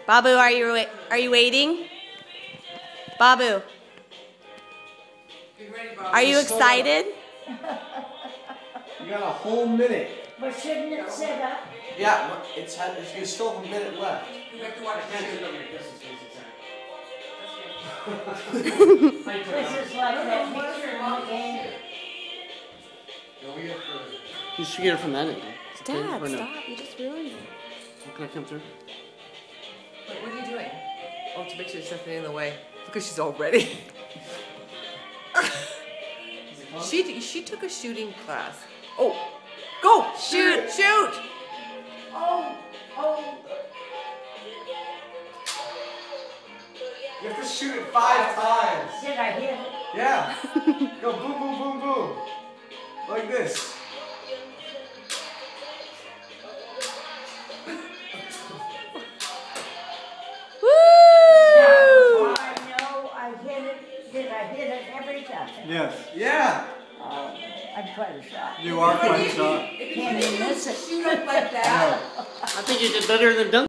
Babu, are you waiting? Babu, are you excited? You got a whole minute. But shouldn't it set up? Yeah, you still have a minute left. This is like that picture in the game. You should get it from that angle. Dad, stop. You just ruined it. Can I come through? Wait, what are you doing? Oh, to make sure there's nothing in the way. Because she's all ready. She took a shooting class. Oh, go! Shoot! Shoot! Oh. You have to shoot it 5 times. Did I hit it? Yeah. Go boom, boom, boom, boom. Like this. Now, I know I hit it. Did I hit it every time? Yes. Yeah. Oh, I'm quite a shot. You are quite a shot. Can you miss it? Shoot up like that. I think you did better than dunk.